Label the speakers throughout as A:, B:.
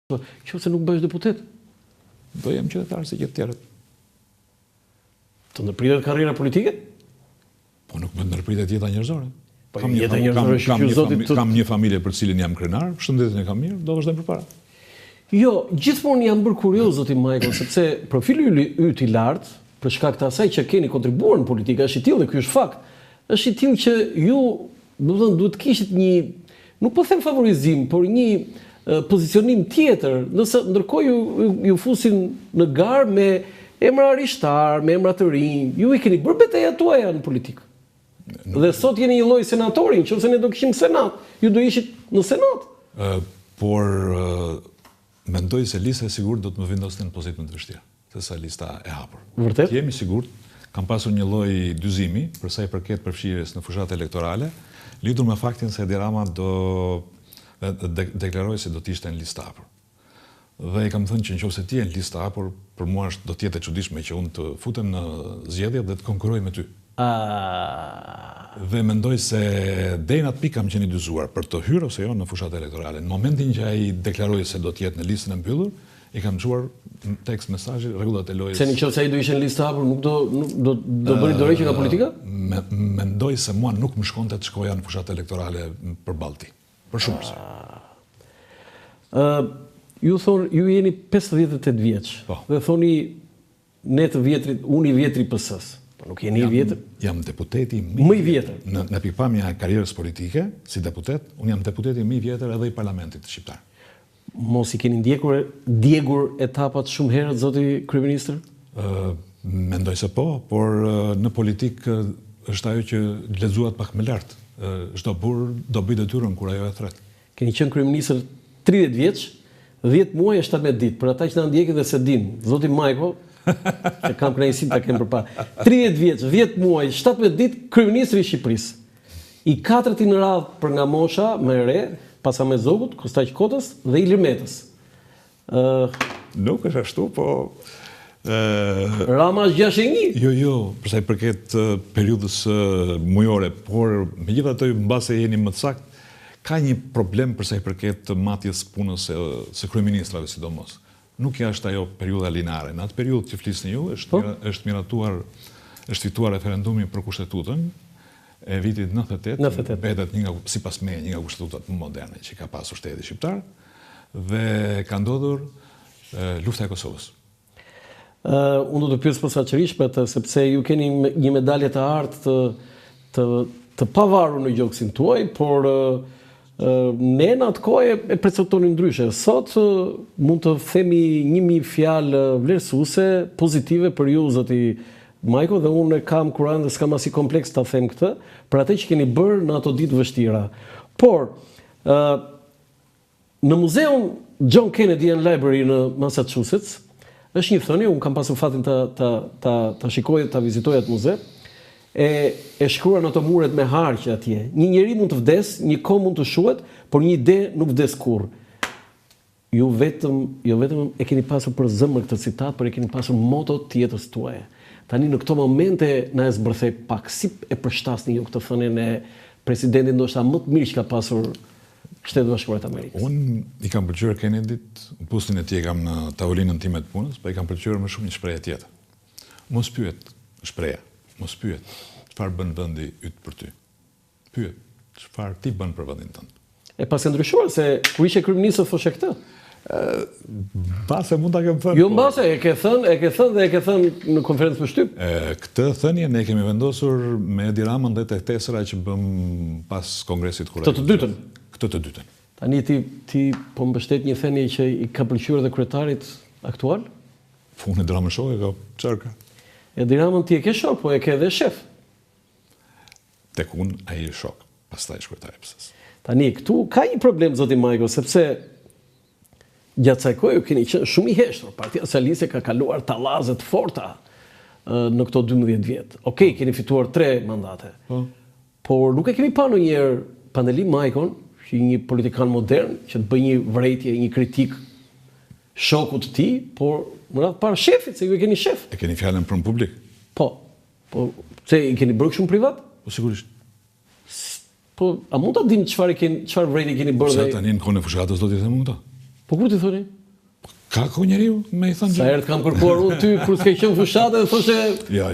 A: Qofse nuk bëhesh deputet,
B: do jem qytetar si gjithë tjerët.
A: Të ndërpritet karriera politike?
B: Po nuk më ndërpritet jeta njerëzore.
A: Po jeta njerëzore shqyrë zotit të...
B: Kam një familje për cilin jam krenar, shëndetin e kam mirë, do vazhdojmë përpara.
A: Jo, gjithmonë jam bërë kurioz, zoti Michael, sepse profili yt I lartë, për shkak të asaj që keni kontribuar në politikë, është I tillë dhe ky është fakt. Është I tillë që ju, domethënë, duhet të kishit një, nuk po them favorizim, por një pozicionim tjetër, ndërkohë ju fusin në garë me emra rishtar, me emra të rinj. Ju I keni bërë betejat tuaja në politikë. Dhe sot jeni një lloj senatori, nëse ne do kishim senat, ju do ishit në senat.
B: Mendoj se lista e sigurt do të më vendoste në pozitë më të vështirë, se sa lista e hapur.
A: Vërtet?
B: Jemi sigurt, kam pasur një lloj dyzimi për sa I përket përfshirjes në fushat elektorale, lidhur me faktin se Edi Rama do deklaroi se do të ishte në listë hapur. Dhe I kam thënë që nëse ti je në listë hapur, për mua do të jetë e çuditshme që unë të futem në zgjedhje dhe të konkurroj me ty. Dhe mendoj se deri në atë pikë kam qenë I dyzuar për të hyrë ose jo në fushat elektorale. Në momentin që ai deklaroi se do të jetë në listën e mbyllur, I kam çuar tekst mesazhi rregullat e lojës.
A: Se nëse ai do ishte në listë hapur, nuk do bëri dorëheqje nga politika?
B: Mendoj se mua nuk më shkonte të shkoja në fushat elektorale përballë ti. Për shumë arsye.
A: Ju jeni 58 vjeç. Dhe thoni ne të vjetrit, unë I vjetri PS-s. Po nuk jeni I vjetër?
B: Jam deputeti
A: më I vjetër.
B: Në pikpamja e karrierës politike, si deputet, unë jam deputeti më I vjetër edhe I parlamentit shqiptar.
A: Mos I keni djegur etapat shumë herët, zoti kryeministër?
B: Mendoj se po, por në politikë është ajo që lexuat pak më lart. Çdo burr do bëj detyrën kur ajo e thret.
A: Keni qenë kryeministër 30 vjeç, 10 muaj e 17 ditë. Për ata që na ndjekin dhe se din, zoti Michael, që kam kënaqësinë ta kem përpara. 30 vjeç, 10 muaj, 17 ditë kryeministri I Shqipërisë. I katërti në radhë për nga mosha më e re, pas Amezogut, Kostaq Kotës dhe Ilir Metës.
B: Nuk është ashtu, po
A: Rama është 61.
B: Jo, përsa I përket periudhës mujore, por megjithatë mbase jeni më të saktë, ka një problem përsa I përket matjes punës së kryeministrave sidomos. Nuk është ajo periudha lineare. Në atë periudhë që flisni ju, është fituar referendumi për kushtetutën e vitit 98, mbetet sipas meje një nga kushtetutat më moderne që ka pasur shteti shqiptar, dhe ka ndodhur lufta e Kosovës.
A: Unë do të pyes posaçërisht për atë, sepse ju keni një medalje të artë të pavarur në gjoksin tuaj, por ne në atë kohë e perceptoni ndryshe. Sot mund të themi 1000 fjalë vlerësuese, pozitive për ju, zoti Michael, dhe unë kam kuran dhe s'kam as I kompleks ta them këtë, për atë që keni bërë në ato ditë vështira. Por, në muzeun John Kennedy and Library në Massachusetts, është një thënie, unë kam pasur fatin ta shikoj, ta vizitoj atë muze, e shkruar në ato muret me harqe atje. Një njeri mund të vdes, një kohë mund të shuhet, por një ide nuk vdes kurrë. Ju vetëm e keni pasur për zëmër këtë citat, por e keni pasur moto të jetës tuaje. Tani në këto momente na e zbërthej pak, si e përshtasni ju këtë thënien e presidentit ndoshta më të mirë që ka pasur Shtetet Bashkuara të Amerikës?
B: Unë I kam pëlqyer Kennedyt, pustin e tij kam në tavolinën time të punës, po I kam pëlqyer më shumë një shprehje tjetër. Mos pyet, shpreha. Mos pyet, çfarë bën vendi yt për ty. Pyet, çfarë ti bën për vendin tënd.
A: E pas e ndryshuar se kur ishe kryeminist thoshte këtë.
B: Mbase mund ta kem thënë.
A: Jo mbase, e ke thënë në konferencë për shtyp.
B: Këtë thënie ne kemi vendosur me Edi Ramën dhe tehtesëra që bëm pas kongresit kur.
A: Këtë të dytën.
B: Tani
A: ti po mbështet një thënie që I ka pëlqyer edhe kryetarit aktual?
B: Unë Edi Ramën shoh e ka çarka.
A: Edi Ramën ti e ke shok, po e ke edhe shef.
B: Tek unë ai është shok, pastaj kryetari I PS-s.
A: Tani këtu ka një problem, zoti Michael, sepse gjatë kësaj kohe keni qenë shumë I heshtur. Partia Socialiste ka kaluar tallaze të forta në këto 12 vjet. Okej, keni fituar 3 mandate. Por nuk e kemi pa ndonjëherë Pandeli Majkon, që një politikan modern, që të bëj një vërejtje, një kritik shokut të tij, por më radh para shefit, se ju e keni shef.
B: E keni fjalën për në publik?
A: Po, se I keni bërë shumë privat?
B: Po sigurisht.
A: Po, a mund ta dim çfarë vërejtje keni bërë?
B: Se tani në kohën e fushatës do t'i them këto.
A: Po kur ti thoni?
B: Ka ku njeriu me i thënë
A: Sa herë të kam kërkuar unë ty kur s'ke qenë fushatë dhe thoshe
B: Ja.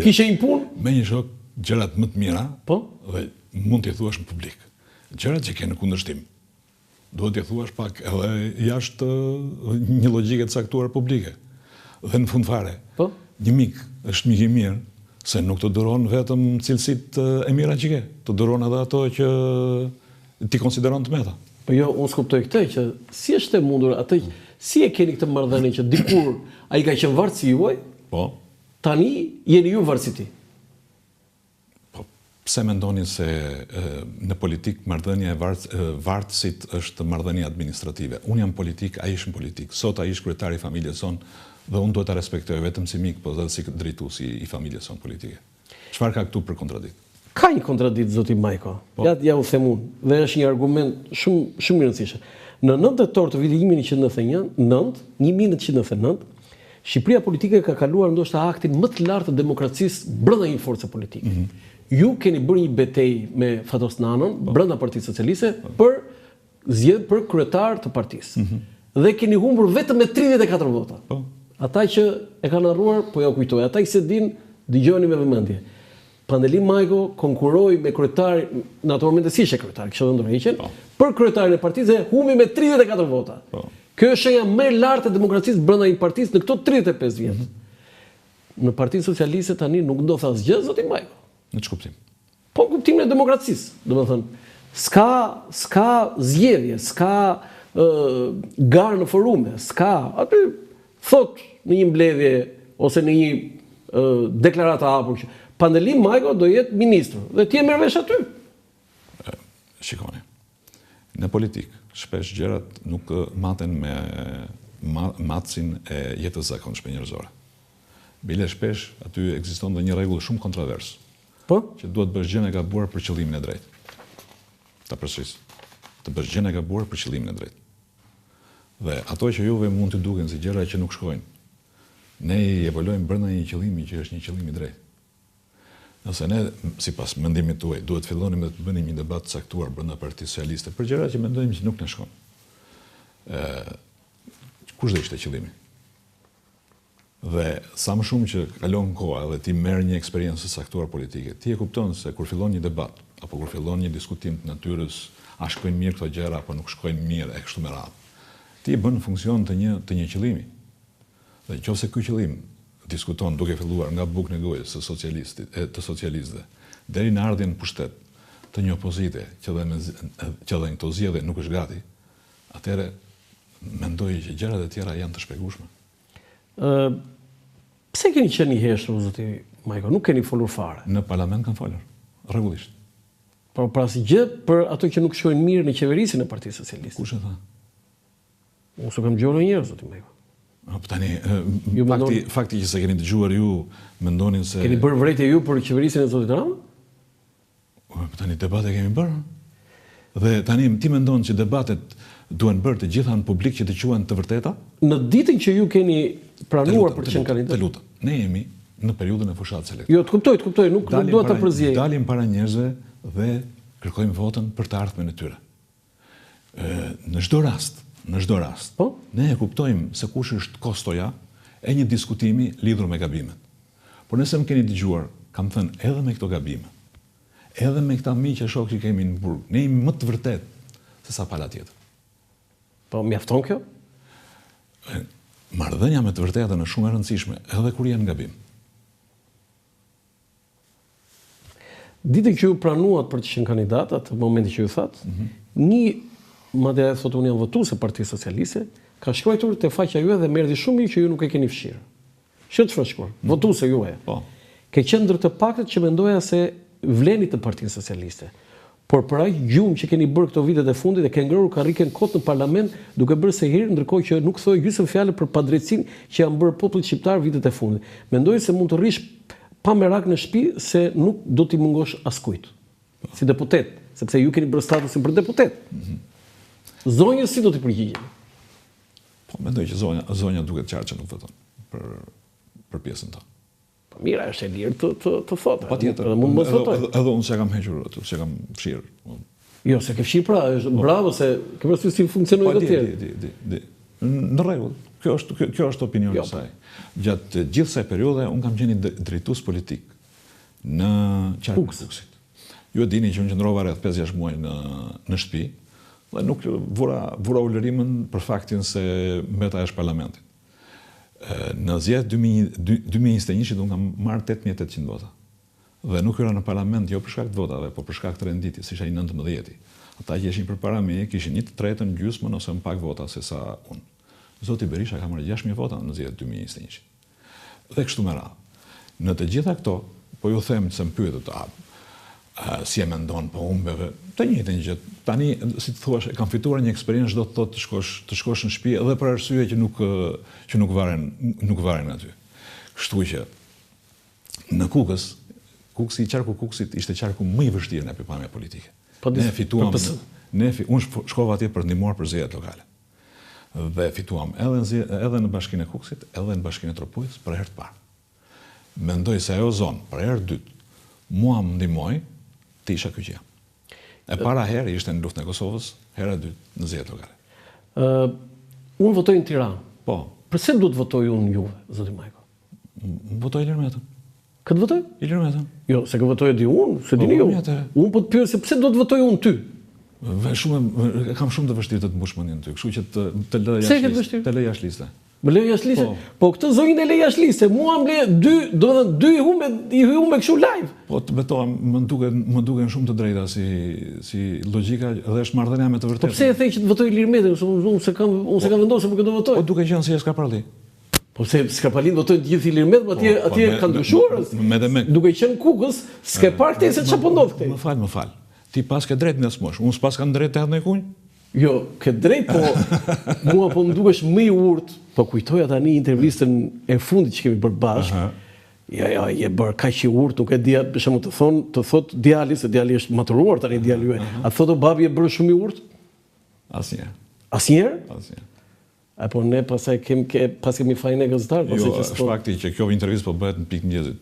A: kishe një punë?
B: Me një shok, gjërat më të mira,
A: Po?
B: dhe mund t'i thuash në publik. Gjërat që ke në kundërshtim, duhet t'i thuash pak edhe jashtë një logjike të caktuar publike. Dhe në fund fare,
A: Po?
B: një mik është mik i mirë, se nuk të duron vetëm cilësitë e mira që ke, të duron edhe ato që ti konsideron të meta.
A: Po jo, unë s'kuptoj këtë që si është e mundur atë si e keni këtë marrëdhënie që dikur ai ka qenë vartë si juaj,
B: Po,
A: tani jeni ju vartë si ti.
B: po pse mendoni se në politik marrëdhënia e vartësit është marrëdhënie administrative? Unë jam politik, ai është në politik. Sot ai është kryetari i familjes son dhe unë duhet ta respektoj vetëm si mik, po edhe si drejtues i familjes son politike. Çfarë ka këtu për kontradikt?
A: Ka një kontradikt zoti Majko. Ja u them unë, dhe është një argument shumë i rëndësishëm. Në 9 tetor të vitit 1999, Shqipëria politike ka kaluar ndoshta aktin më të lartë të demokracisë brenda një force politike. Ju keni bërë një betejë me Fatos Nanon brenda Partisë Socialiste për kryetar të partisë. Dhe keni humbur vetëm me 34 vota. Ata që e kanë harruar, po ja u kujtoj. Ata që se din, dëgjoni me vëmendje. Pandeli Majko konkuroi me kryetarin, në ato momente si ishte kryetari, kishte ndërheqjen, për kryetarin e partisë dhe humbi me 34 vota. Kjo është shenja më e lartë e demokracisë brenda një partisë në këto 35 vjet. Në Partinë Socialiste tani nuk ndodh asgjë, zoti Majko.
B: Në ç'kuptim?
A: Po kuptimin e demokracisë, domethënë, s'ka zgjedhje, s'ka garë në forume, s'ka, aty thot në një mbledhje ose në një deklaratë e hapur që Pandeli Majko do jetë ministër dhe ti e merr vesh aty.
B: Shikoni. Në politik, shpesh gjërat nuk maten me matësin e jetës zakonshme njerëzore. Bile shpesh aty ekziston dhe një rregull shumë kontrovers.
A: Po?
B: Që duhet bësh gjën e gabuar për qëllimin e drejtë. Ta përsëris. Të bësh gjën e gabuar për qëllimin e drejtë. Dhe ato që juve mund të duken si gjëra që nuk shkojnë, ne i evaluojmë brenda një qëllimi që është një qëllim i drejtë. Nëse ne, sipas mendimit tuaj, duhet fillonim të bënim një debat caktuar brenda Partisë Socialiste për gjëra që mendojmë që nuk na shkon. Kush do ishte qëllimi? Dhe sa më shumë që kalon koha dhe ti merr një eksperiencë caktuar politike, ti e kupton se kur fillon një debat apo kur fillon një diskutim të natyrës, a shkojnë mirë këto gjëra apo nuk shkojnë mirë e kështu me radhë. Ti e bën në funksion të një qëllimi. Dhe nëse ky qëllim diskuton duke filluar nga bukë në gojë të socialistëve deri në ardhjen në pushtet të një opozite që dhe në këto zgjedhje nuk është gati, atëherë mendoj që gjërat e tjera janë të shpjegueshme.
A: Pse keni qenë i heshtur, zoti Majko? Nuk keni folur fare.
B: Në parlament kanë folur, rregullisht.
A: Por pra asgjë për ato që nuk shkojnë mirë në qeverisin e Partisë Socialiste.
B: Kush e tha?
A: Unë s'u kam dëgjuar ndonjëherë, zoti Majko.
B: Tani, fakti që se keni dëgjuar ju, mendonin se...
A: Keni bërë vërejtje ju për qeverisin e zotit Rama?
B: Tani, debate kemi bërë. Dhe tani, ti mendon që debatet duen bërë të gjitha në publik që të quhen të vërteta?
A: Në ditën që ju keni pranuar për të qenë kandidat?
B: Të lutem. Ne jemi në periudhën e fushatës elektorale.
A: Jo, të kuptoj, nuk dua ta përziej.
B: Dalim para njerëzve dhe kërkojmë votën për të ardhmen e tyre. Në çdo rast, ne e kuptojmë se kush është kostoja e një diskutimi lidhur me gabimet. Por nëse më keni dëgjuar, kam thënë edhe me këto gabime, edhe me këta miq e shok që kemi në burg, ne jemi më të vërtet se sa pala tjetër.
A: Po mjafton kjo?
B: Marrëdhënia me të vërtetën është shumë e rëndësishme, edhe kur janë gabim.
A: Ditën që ju pranuat për të qenë kandidat, atë momenti që ju thatë, një madje thotë unë jam votuese Partisë Socialiste, ka shkruar te faqja juaj dhe më erdhi shumë mirë që ju nuk e keni fshirë. Shqip të shkruar, votuese juaj.
B: Po.
A: Ke qenë ndër të paktët që mendoja se vleni të Partisë Socialiste. Por për aq gjumë që keni bërë këto vitet e fundit dhe ke ngrorur karriken kot në parlament duke bërë se hir, ndërkohë që nuk thoi gjysmë fjalë për padrejtësinë që janë bërë popullit shqiptar vitet e fundit. Mendoj se mund të rrish pa merak në shtëpi se nuk do t'i mungosh askujt. Si deputet, sepse ju keni bërë statusin për deputet. Zonjës si do t'i përgjigjeni?
B: Po, mendoj që zonja duket qartë që nuk voton për pjesën tonë.
A: Po mira, është e lirë të thotë.
B: Patjetër.
A: Mund mos votoj.
B: Edhe unë s'e kam hequr atë, s'e kam fshirë.
A: Jo, se ke fshi pra, është bravo se ke parasysh si funksionojnë të tjerë.
B: Në rregull, kjo është opinioni i saj. Gjatë gjithë kësaj periudhe unë kam qenë drejtues politik në qarkun e Kukësit. Ju e dini që unë qëndrova rreth 5-6 muaj në shtëpi dhe nuk vura ulërimën për faktin se mbeta jashtë parlamentit. Në zgjedhjet 2021 unë kam marrë 8800 vota. Dhe nuk hyra në parlament jo për shkak të votave, por për shkak të renditjes, ishte 19. Ata që ishin përpara meje kishin 1/3 gjysmën ose më pak vota se sa unë. Zoti Berisha ka marrë 6000 vota në zgjedhjet 2021. Dhe kështu me radhë. Në të gjitha këto, po ju them se më pyetet, si e mendon po humbeve, të njëjtën gjë. Tani, si të thuash, kam fituar një eksperiencë çdo të thotë të shkosh në shtëpi edhe për arsye që nuk varen aty. Kështu që në Kukës, qarku Kukësit ishte qarku më i vështirë në pikpamje politike. Ne fituam, unë shkova atje për ndihmuar për zgjedhjet lokale. Dhe fituam edhe në Bashkinë e Kukësit, edhe në Bashkinë e Tropujës për herë të parë. Mendoj se ajo zonë për herë dytë mua më ndihmoi të isha ky që jam. E para herë ishte në luftën e Kosovës, hera e dytë në zgjedhjet lokale.
A: Unë votoj në Tiranë.
B: Po.
A: Pse duhet votoj unë juve, zoti Majko?
B: Votoj Ilir Metën.
A: Këtë votoj?
B: Ilir Metën.
A: Jo, se ka votoj e di unë, se dini ju. Unë po të pyes se pse duhet votoj unë ty?
B: Kam shumë të vështirë të mbush mendjen ty, kështu që të lë jashtë liste.
A: Më lej jashtë liste? Po këtë zonjën e lej jashtë liste, mua më le dy i humbe kështu live.
B: Po të betohem, më duken shumë të drejta si logjika dhe është marrëdhënia me të vërtetë.
A: Po pse e thej që të votoj Ilir Metën, unë se kam vendosur për këtë votoj.
B: Po duke qenë se s'ka parli.
A: Po se Skapalin votojnë të gjithë Ilir Metën, atje kanë ndryshuar. Duke qenë Kukës, s'ke parë këtej se çfarë po ndodh këtej.
B: Më fal. Ti pas ke drejt në smosh, unë s'pas kam drejt të hedh në kunj?
A: Jo, ke drejt, po mua po më dukesh më i urtë. Po kujtoja tani intervistën e fundit që kemi bërë bashkë. Ja, je bërë kaq i urtë, nuk e dia, për shembull të thot djali, se djali është maturuar tani djali juaj. A thotë babi e bërë shumë i urtë?
B: Asnjëherë.
A: Asnjëherë?
B: Asnjëherë.
A: Apo ne pasaj kemi fajin e gazetar,
B: jo, është fakti që kjo intervistë po bëhet në pikë mëngjesit.